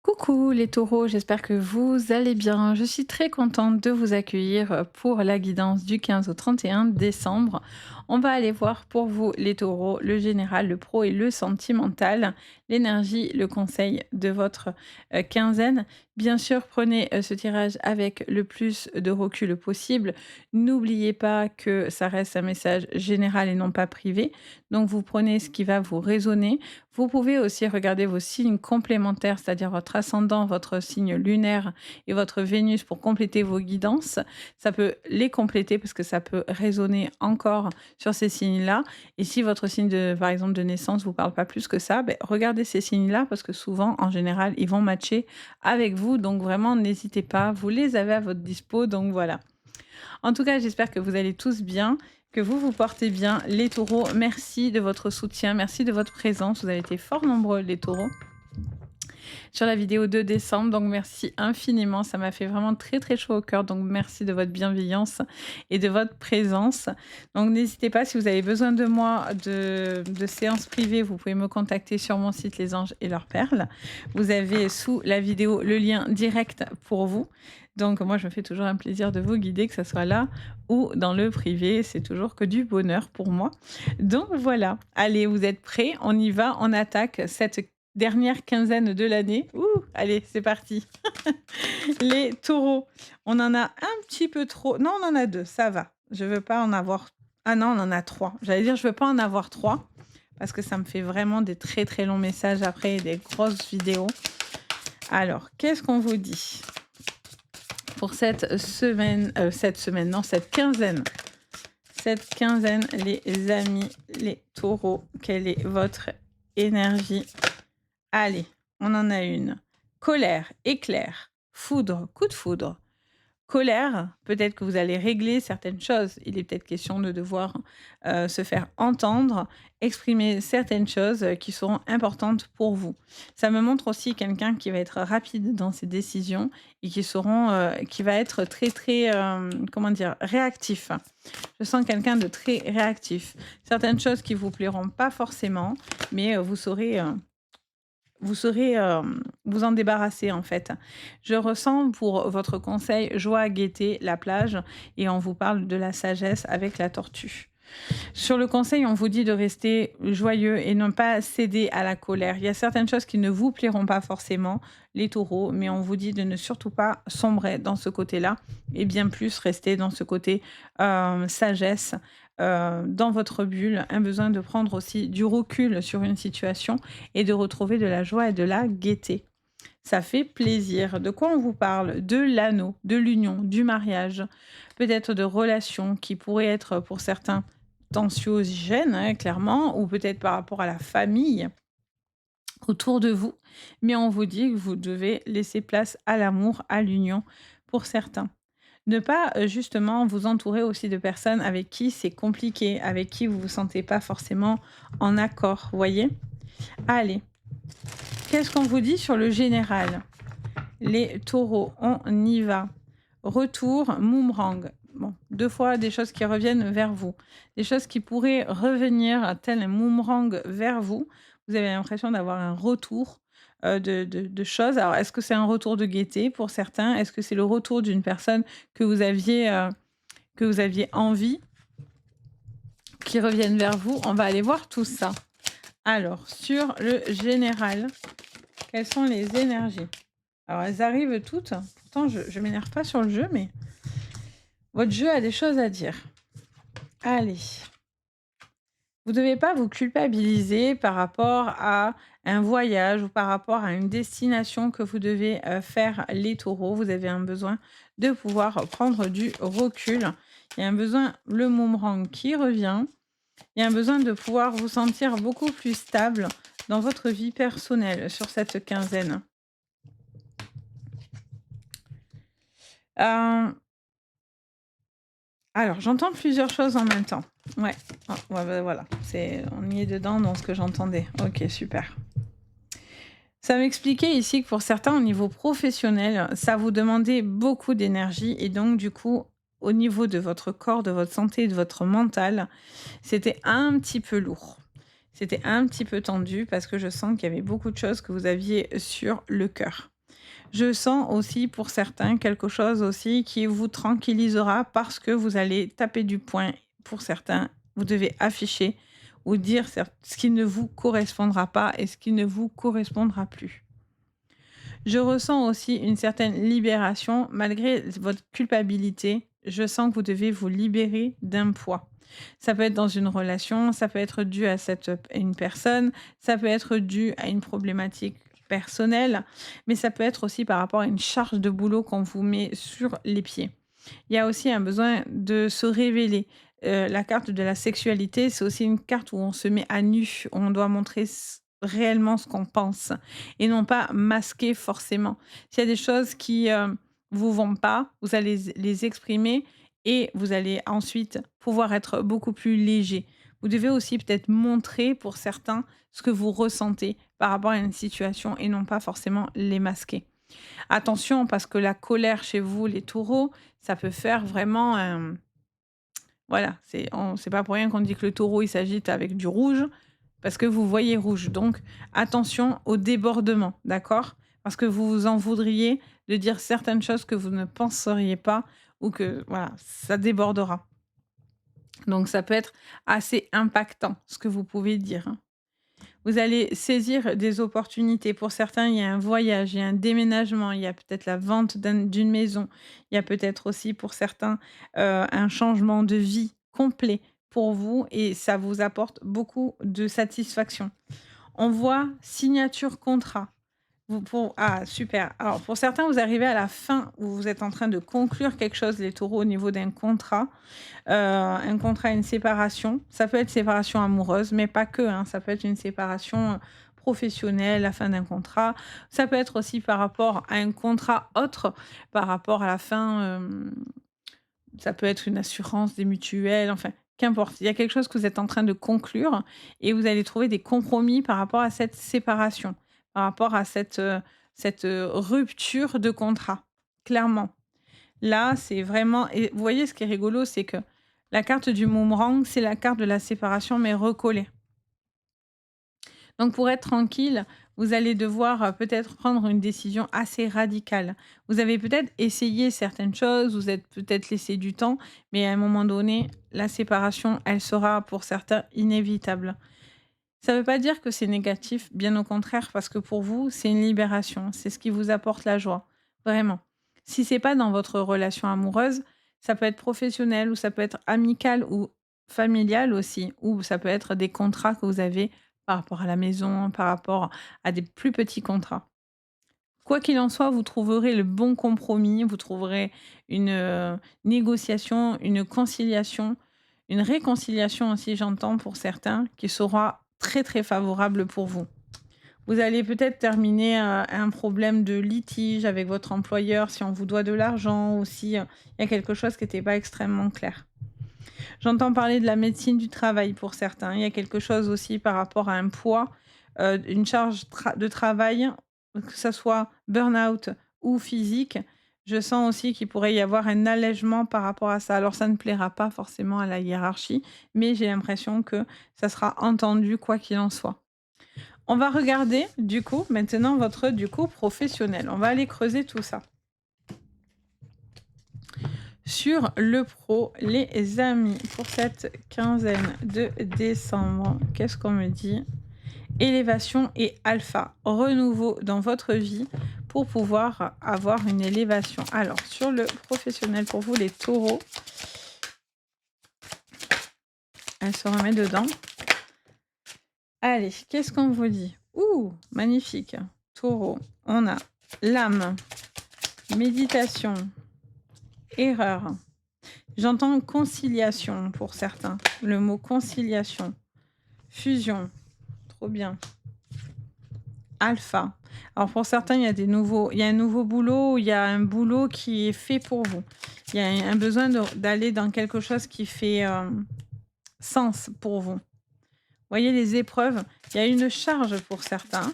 Coucou les taureaux, j'espère que vous allez bien. Je suis très contente de vous accueillir pour la guidance du 15 au 31 décembre. On va aller voir pour vous les taureaux, le général, le pro et le sentimental, l'énergie, le conseil de votre quinzaine. Bien sûr, prenez ce tirage avec le plus de recul possible. N'oubliez pas que ça reste un message général et non pas privé. Donc vous prenez ce qui va vous résonner. Vous pouvez aussi regarder vos signes complémentaires, c'est-à-dire votre ascendant, votre signe lunaire et votre Vénus pour compléter vos guidances. Ça peut les compléter parce que ça peut résonner encore sur ces signes-là. Et si votre signe, par exemple, de naissance vous parle pas plus que ça, ben, regardez ces signes-là parce que souvent, en général, ils vont matcher avec vous. Donc vraiment, n'hésitez pas, vous les avez à votre dispo. Donc voilà. En tout cas, j'espère que vous allez tous bien, que vous vous portez bien. Les taureaux, merci de votre soutien, merci de votre présence. Vous avez été fort nombreux, les taureaux, sur la vidéo de décembre. Donc, merci infiniment. Ça m'a fait vraiment très, très chaud au cœur. Donc, merci de votre bienveillance et de votre présence. Donc, n'hésitez pas, si vous avez besoin de moi, de séances privées, vous pouvez me contacter sur mon site Les Anges et leurs perles. Vous avez sous la vidéo le lien direct pour vous. Donc, moi, je me fais toujours un plaisir de vous guider, que ce soit là ou dans le privé. C'est toujours que du bonheur pour moi. Donc, voilà. Allez, vous êtes prêts? On y va, on attaque cette dernière quinzaine de l'année. Ouh, allez, c'est parti. Les taureaux, on en a un petit peu trop. Non, on en a 2, ça va. Je veux pas en avoir. Ah non, on en a 3. J'allais dire, je veux pas en avoir 3 parce que ça me fait vraiment des très très longs messages après et des grosses vidéos. Alors, qu'est-ce qu'on vous dit pour cette semaine, non, cette quinzaine? Cette quinzaine, les amis, les taureaux, quelle est votre énergie? Allez, on en a une. Colère, éclair, foudre, coup de foudre. Colère, peut-être que vous allez régler certaines choses. Il est peut-être question de devoir se faire entendre, exprimer certaines choses qui seront importantes pour vous. Ça me montre aussi quelqu'un qui va être rapide dans ses décisions et qui va être très, très, comment dire, réactif. Je sens quelqu'un de très réactif. Certaines choses qui vous plairont pas forcément, mais vous saurez vous en débarrasser, en fait. Je ressens pour votre conseil joie, gaieté, la plage et on vous parle de la sagesse avec la tortue. Sur le conseil, on vous dit de rester joyeux et ne pas céder à la colère. Il y a certaines choses qui ne vous plairont pas forcément, les taureaux, mais on vous dit de ne surtout pas sombrer dans ce côté-là et bien plus rester dans ce côté sagesse, dans votre bulle, un besoin de prendre aussi du recul sur une situation et de retrouver de la joie et de la gaieté. Ça fait plaisir. De quoi on vous parle? De l'anneau, de l'union, du mariage, peut-être de relations qui pourraient être pour certains tensiogènes, hein, clairement, ou peut-être par rapport à la famille autour de vous. Mais on vous dit que vous devez laisser place à l'amour, à l'union pour certains. Ne pas justement vous entourer aussi de personnes avec qui c'est compliqué, avec qui vous vous sentez pas forcément en accord, voyez? Allez, qu'est-ce qu'on vous dit sur le général? Les taureaux, on y va. Retour, boomerang. Bon, 2 fois des choses qui reviennent vers vous. Des choses qui pourraient revenir tel un boomerang vers vous. Vous avez l'impression d'avoir un retour, de choses. Alors, est-ce que c'est un retour de gaieté pour certains? Est-ce que c'est le retour d'une personne que vous aviez envie qui revienne vers vous? On va aller voir tout ça. Alors, sur le général, quelles sont les énergies? Alors, elles arrivent toutes. Pourtant, je m'énerve pas sur le jeu, mais votre jeu a des choses à dire. Allez. Vous ne devez pas vous culpabiliser par rapport à un voyage ou par rapport à une destination que vous devez faire, les taureaux. Vous avez un besoin de pouvoir prendre du recul. Il y a un besoin, le boomerang qui revient. Il y a un besoin de pouvoir vous sentir beaucoup plus stable dans votre vie personnelle sur cette quinzaine. Euh, Alors, j'entends plusieurs choses en même temps. Ouais, ah, ouais, bah, voilà, on y est dedans dans ce que j'entendais. OK, super. Ça m'expliquait ici que pour certains, au niveau professionnel, ça vous demandait beaucoup d'énergie et donc du coup, au niveau de votre corps, de votre santé, de votre mental, c'était un petit peu lourd. C'était un petit peu tendu parce que je sens qu'il y avait beaucoup de choses que vous aviez sur le cœur. Je sens aussi pour certains quelque chose aussi qui vous tranquillisera parce que vous allez taper du poing. Pour certains, vous devez afficher ou dire ce qui ne vous correspondra pas et ce qui ne vous correspondra plus. Je ressens aussi une certaine libération malgré votre culpabilité. Je sens que vous devez vous libérer d'un poids. Ça peut être dans une relation, ça peut être dû à une personne, ça peut être dû à une problématique personnelle, mais ça peut être aussi par rapport à une charge de boulot qu'on vous met sur les pieds. Il y a aussi un besoin de se révéler. La carte de la sexualité, c'est aussi une carte où on se met à nu, où on doit montrer réellement ce qu'on pense et non pas masquer forcément. S'il y a des choses qui vous vont pas, vous allez les exprimer et vous allez ensuite pouvoir être beaucoup plus léger. Vous devez aussi peut-être montrer pour certains ce que vous ressentez par rapport à une situation et non pas forcément les masquer. Attention parce que la colère chez vous, les taureaux, ça peut faire vraiment voilà, c'est pas pour rien qu'on dit que le taureau, il s'agite avec du rouge, parce que vous voyez rouge. Donc attention au débordement, d'accord? Parce que vous vous en voudriez de dire certaines choses que vous ne penseriez pas ou que voilà, ça débordera. Donc ça peut être assez impactant, ce que vous pouvez dire, hein. Vous allez saisir des opportunités. Pour certains, il y a un voyage, il y a un déménagement, il y a peut-être la vente d'une maison. Il y a peut-être aussi pour certains, un changement de vie complet pour vous et ça vous apporte beaucoup de satisfaction. On voit signature contrat. Ah super. Alors pour certains, vous arrivez à la fin où vous êtes en train de conclure quelque chose, les taureaux, au niveau d'un contrat. Un contrat, une séparation. Ça peut être séparation amoureuse, mais pas que, hein. Ça peut être une séparation, professionnelle, la fin d'un contrat. Ça peut être aussi par rapport à un contrat autre, par rapport à la fin, ça peut être une assurance, des mutuelles, enfin, qu'importe. Il y a quelque chose que vous êtes en train de conclure et vous allez trouver des compromis par rapport à cette séparation, par rapport à cette rupture de contrat, clairement. Là, c'est vraiment et vous voyez ce qui est rigolo, c'est que la carte du boomerang, c'est la carte de la séparation, mais recollée. Donc pour être tranquille, vous allez devoir, peut-être prendre une décision assez radicale. Vous avez peut-être essayé certaines choses, vous êtes peut-être laissé du temps, mais à un moment donné, la séparation, elle sera pour certains inévitable. Ça ne veut pas dire que c'est négatif, bien au contraire, parce que pour vous, c'est une libération, c'est ce qui vous apporte la joie, vraiment. Si c'est pas dans votre relation amoureuse, ça peut être professionnel ou ça peut être amical ou familial aussi, ou ça peut être des contrats que vous avez par rapport à la maison, par rapport à des plus petits contrats. Quoi qu'il en soit, vous trouverez le bon compromis, vous trouverez une, négociation, une conciliation, une réconciliation aussi, j'entends pour certains, qui sera très, très favorable pour vous. Vous allez peut-être terminer, un problème de litige avec votre employeur, si on vous doit de l'argent ou si, il y a quelque chose qui n'était pas extrêmement clair. J'entends parler de la médecine du travail pour certains. Il y a quelque chose aussi par rapport à un poids, une charge de travail, que ça soit burn-out ou physique. Je sens aussi qu'il pourrait y avoir un allègement par rapport à ça. Alors ça ne plaira pas forcément à la hiérarchie, mais j'ai l'impression que ça sera entendu quoi qu'il en soit. On va regarder du coup maintenant votre du coup professionnel. On va aller creuser tout ça. Sur le pro, les amis, pour cette quinzaine de décembre, qu'est-ce qu'on me dit? Élévation et alpha, renouveau dans votre vie pour pouvoir avoir une élévation. Alors, sur le professionnel, pour vous, les taureaux, elle se remet dedans. Allez, qu'est-ce qu'on vous dit? Ouh, magnifique. Taureau, on a l'âme, méditation, erreur. J'entends conciliation pour certains. Le mot conciliation. Fusion. Trop bien. Alpha. Alors pour certains, il y a un nouveau boulot, il y a un boulot qui est fait pour vous. Il y a un besoin d'aller dans quelque chose qui fait sens pour vous. Vous voyez les épreuves, il y a une charge pour certains.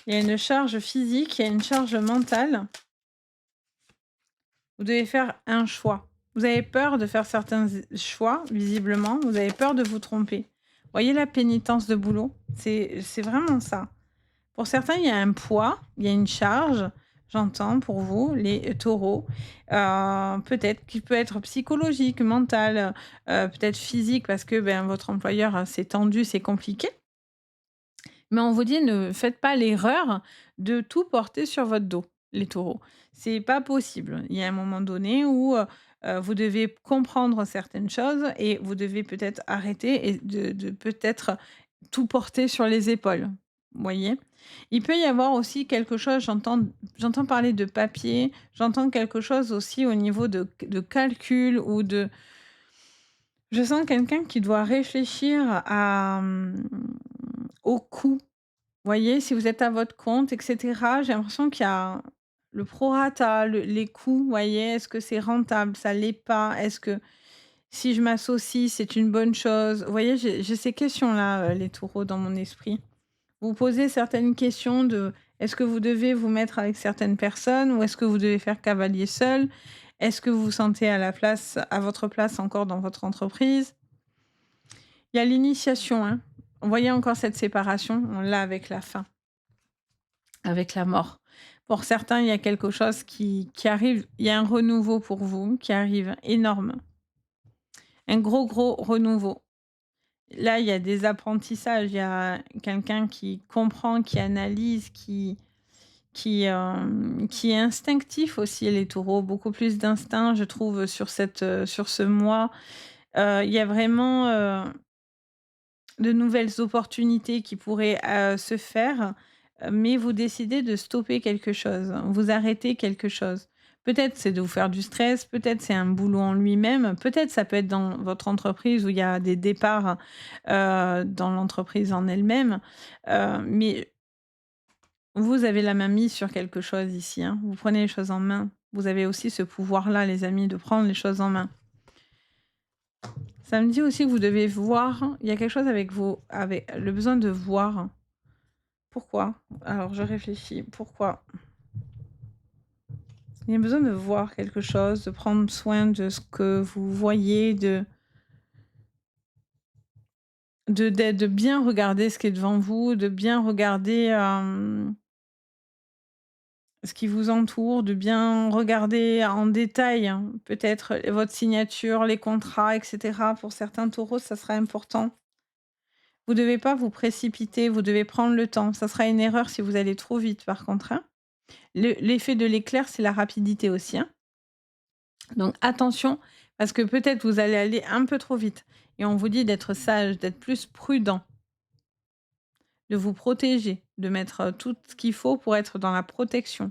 Il y a une charge physique, il y a une charge mentale. Vous devez faire un choix. Vous avez peur de faire certains choix, visiblement. Vous avez peur de vous tromper. Voyez la pénitence de boulot? C'est vraiment ça. Pour certains, il y a un poids, il y a une charge, j'entends pour vous, les taureaux. Peut-être qu'il peut être psychologique, mental, peut-être physique parce que, ben, votre employeur, c'est tendu, c'est compliqué. Mais on vous dit: «Ne faites pas l'erreur de tout porter sur votre dos, les taureaux». C'est pas possible. Il y a un moment donné où, vous devez comprendre certaines choses et vous devez peut-être arrêter et de peut-être tout porter sur les épaules. Vous voyez? Il peut y avoir aussi quelque chose, j'entends parler de papier, j'entends quelque chose aussi au niveau de calcul ou de je sens quelqu'un qui doit réfléchir à, au coût. Voyez, si vous êtes à votre compte et cetera, j'ai l'impression qu'il y a le prorata, les coûts, voyez? Est-ce que c'est rentable? Ça l'est pas? Est-ce que si je m'associe, c'est une bonne chose? Vous voyez, j'ai ces questions-là, les taureaux, dans mon esprit. Vous posez certaines questions de: est-ce que vous devez vous mettre avec certaines personnes ou est-ce que vous devez faire cavalier seul? Est-ce que vous vous sentez à votre place encore dans votre entreprise? Il y a l'initiation, hein. Vous voyez encore cette séparation? On l'a avec la fin. Avec la mort. Pour certains, il y a quelque chose qui arrive, il y a un renouveau pour vous qui arrive énorme. Un gros, gros renouveau. Là, il y a des apprentissages, il y a quelqu'un qui comprend, qui analyse, qui est instinctif aussi, les taureaux, beaucoup plus d'instinct, je trouve, sur ce mois. Il y a vraiment, de nouvelles opportunités qui pourraient, se faire, mais vous décidez de stopper quelque chose, vous arrêtez quelque chose. Peut-être c'est de vous faire du stress, peut-être c'est un boulot en lui-même, peut-être ça peut être dans votre entreprise où il y a des départs, dans l'entreprise en elle-même, mais vous avez la main mise sur quelque chose ici, hein. Vous prenez les choses en main. Vous avez aussi ce pouvoir-là, les amis, de prendre les choses en main. Ça me dit aussi que vous devez voir, il y a quelque chose avec le besoin de voir. Pourquoi? Alors je réfléchis, pourquoi? Il y a besoin de voir quelque chose, de prendre soin de ce que vous voyez, de bien regarder ce qui est devant vous, de bien regarder, ce qui vous entoure, de bien regarder en détail, hein, peut-être votre signature, les contrats et cetera. Pour certains taureaux, ça sera important. Vous devez pas vous précipiter, vous devez prendre le temps. Ça sera une erreur si vous allez trop vite par contre, hein. L'effet de l'éclair, c'est la rapidité aussi, hein. Donc attention, parce que peut-être vous allez aller un peu trop vite et on vous dit d'être sage, d'être plus prudent, de vous protéger, de mettre, tout ce qu'il faut pour être dans la protection,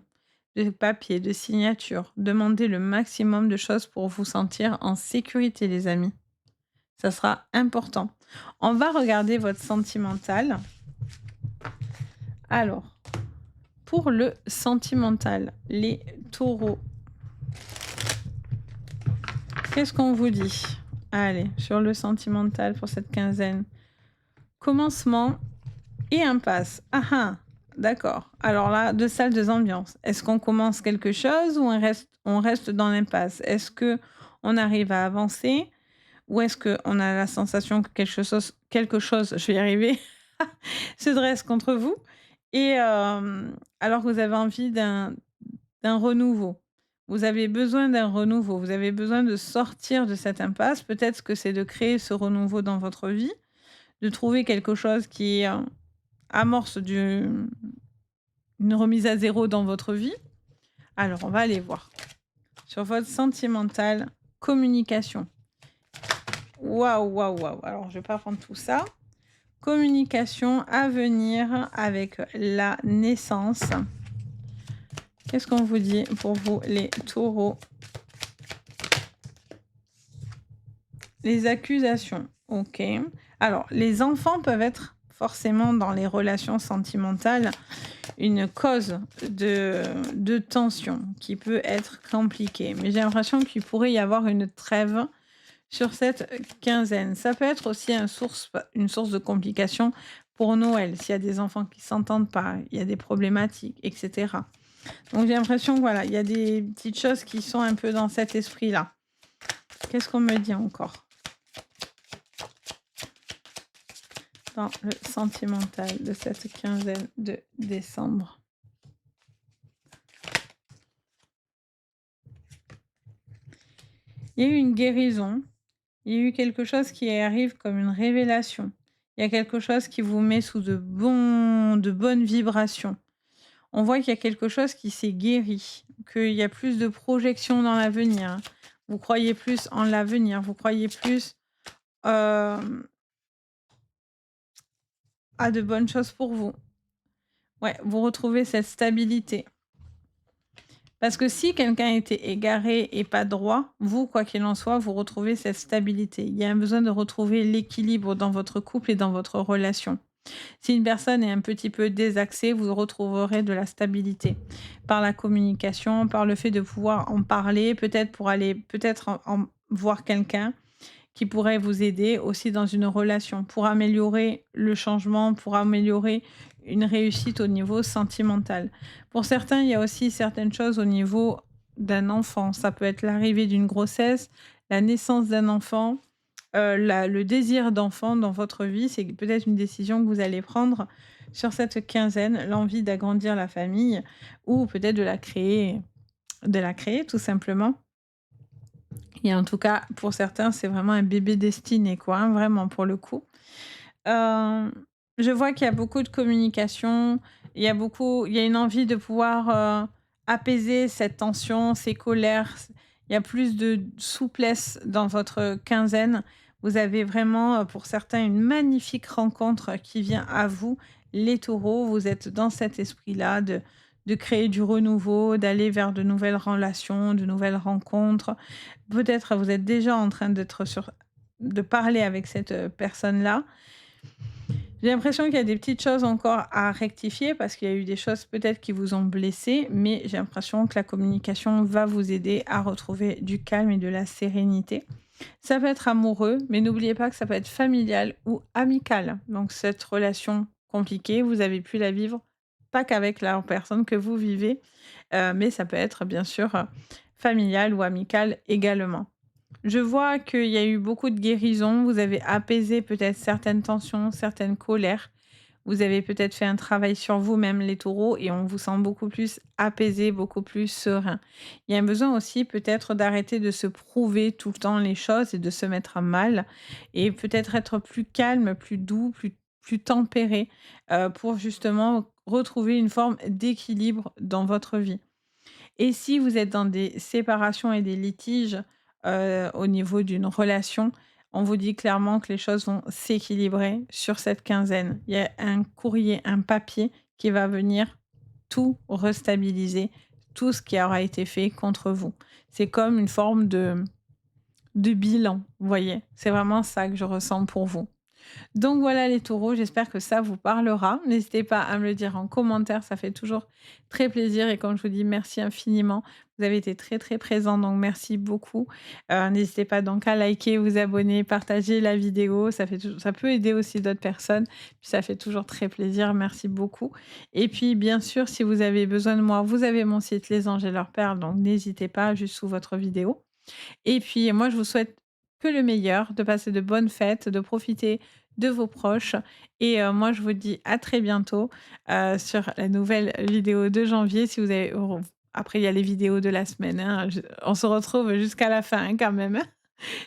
de papier, de signature. Demandez le maximum de choses pour vous sentir en sécurité, les amis. Ça sera important. On va regarder votre sentimental. Alors, pour le sentimental, les taureaux, qu'est-ce qu'on vous dit? Allez, sur le sentimental pour cette quinzaine. Commencement et impasse. Ah ah, d'accord. Alors là, 2 salles, 2 ambiances. Est-ce qu'on commence quelque chose ou on reste dans l'impasse? Est-ce qu'on arrive à avancer ou est-ce qu'on a la sensation que quelque chose, je vais y arriver, se dresse contre vous et alors que vous avez envie d'un renouveau? Vous avez besoin d'un renouveau, vous avez besoin de sortir de cette impasse. Peut-être que c'est de créer ce renouveau dans votre vie, de trouver quelque chose qui, amorce une remise à zéro dans votre vie. Alors, on va aller voir. Sur votre sentimental, communication. Waouh, waouh, waouh. Alors, je vais pas prendre tout ça. Communication à venir avec la naissance. Qu'est-ce qu'on vous dit pour vous, les taureaux? Les accusations. OK. Alors, les enfants peuvent être forcément dans les relations sentimentales une cause de tension qui peut être compliquée. Mais j'ai l'impression qu'il pourrait y avoir une trêve sur cette quinzaine. Ça peut être aussi une source de complications pour Noël, s'il y a des enfants qui s'entendent pas, il y a des problématiques, etc. Donc j'ai l'impression que voilà, il y a des petites choses qui sont un peu dans cet esprit-là. Qu'est-ce qu'on me dit encore? dans le sentimental de cette quinzaine de décembre. Il y a eu une guérison, il y a eu quelque chose qui arrive comme une révélation. Il y a quelque chose qui vous met sous de bonnes vibrations. On voit qu'il y a quelque chose qui s'est guéri, qu'il y a plus de projection dans l'avenir, hein. Vous croyez plus en l'avenir, vous croyez plus, hem, à de bonnes choses pour vous. Ouais, vous retrouvez cette stabilité. Parce que si quelqu'un était égaré et pas droit, vous, quoi qu'il en soit, vous retrouvez cette stabilité. Il y a un besoin de retrouver l'équilibre dans votre couple et dans votre relation. Si une personne est un petit peu désaxée, vous retrouverez de la stabilité par la communication, par le fait de pouvoir en parler, peut-être pour aller peut-être voir quelqu'un qui pourrait vous aider aussi dans une relation pour améliorer le changement, pour améliorer une réussite au niveau sentimental. Pour certains, il y a aussi certaines choses au niveau d'un enfant. Ça peut être l'arrivée d'une grossesse, la naissance d'un enfant, le désir d'enfant dans votre vie. C'est peut-être une décision que vous allez prendre sur cette quinzaine, l'envie d'agrandir la famille ou peut-être de la créer tout simplement. Et en tout cas, pour certains, c'est vraiment un bébé destiné, quoi, hein, vraiment pour le coup. Hem, je vois qu'il y a beaucoup de communication, il y a une envie de pouvoir, apaiser cette tension, ces colères. Il y a plus de souplesse dans votre quinzaine. Vous avez vraiment, pour certains, une magnifique rencontre qui vient à vous, les taureaux. Vous êtes dans cet esprit-là de créer du renouveau, d'aller vers de nouvelles relations, de nouvelles rencontres. Peut-être vous êtes déjà en train de parler avec cette, personne-là. J'ai l'impression qu'il y a des petites choses encore à rectifier parce qu'il y a eu des choses peut-être qui vous ont blessé, mais j'ai l'impression que la communication va vous aider à retrouver du calme et de la sérénité. Ça peut être amoureux, mais n'oubliez pas que ça peut être familial ou amical. Donc cette relation compliquée, vous avez pu la vivre pas qu'avec la personne que vous vivez, mais ça peut être bien sûr, familial ou amical également. Je vois qu'il y a eu beaucoup de guérison, vous avez apaisé peut-être certaines tensions, certaines colères. Vous avez peut-être fait un travail sur vous-même, les taureaux, et on vous sent beaucoup plus apaisé, beaucoup plus serein. Il y a un besoin aussi peut-être d'arrêter de se prouver tout le temps les choses et de se mettre à mal, et peut-être être plus calme, plus doux, plus tempéré, pour justement retrouver une forme d'équilibre dans votre vie. Et si vous êtes dans des séparations et des litiges, au niveau d'une relation, on vous dit clairement que les choses vont s'équilibrer sur cette quinzaine. Il y a un courrier, un papier qui va venir tout restabiliser, tout ce qui aura été fait contre vous. C'est comme une forme de bilan, vous voyez? C'est vraiment ça que je ressens pour vous. Donc voilà les taureaux, j'espère que ça vous parlera. N'hésitez pas à me le dire en commentaire, ça fait toujours très plaisir et comme je vous dis merci infiniment. Vous avez été très, très présents, donc merci beaucoup. N'hésitez pas donc à liker, vous abonner, partager la vidéo, ça peut aider aussi d'autres personnes, puis ça fait toujours très plaisir. Merci beaucoup et puis bien sûr, si vous avez besoin de moi, vous avez mon site Les Anges et leurs perles, donc n'hésitez pas juste sous votre vidéo. Et puis moi, je vous souhaite que le meilleur, de passer de bonnes fêtes, de profiter de vos proches et moi, je vous dis à très bientôt, sur la nouvelle vidéo de janvier. Si vous avez après il y a les vidéos de la semaine, hein, on se retrouve jusqu'à la fin, hein, quand même, hein.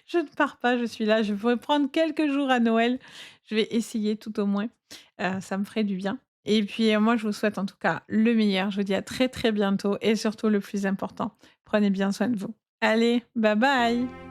Je ne pars pas, je suis là. Je pourrais prendre quelques jours à Noël. Je vais essayer tout au moins, ça me ferait du bien et puis, moi, je vous souhaite en tout cas le meilleur. Je vous dis à très, très bientôt et surtout le plus important, prenez bien soin de vous. Allez, bye bye.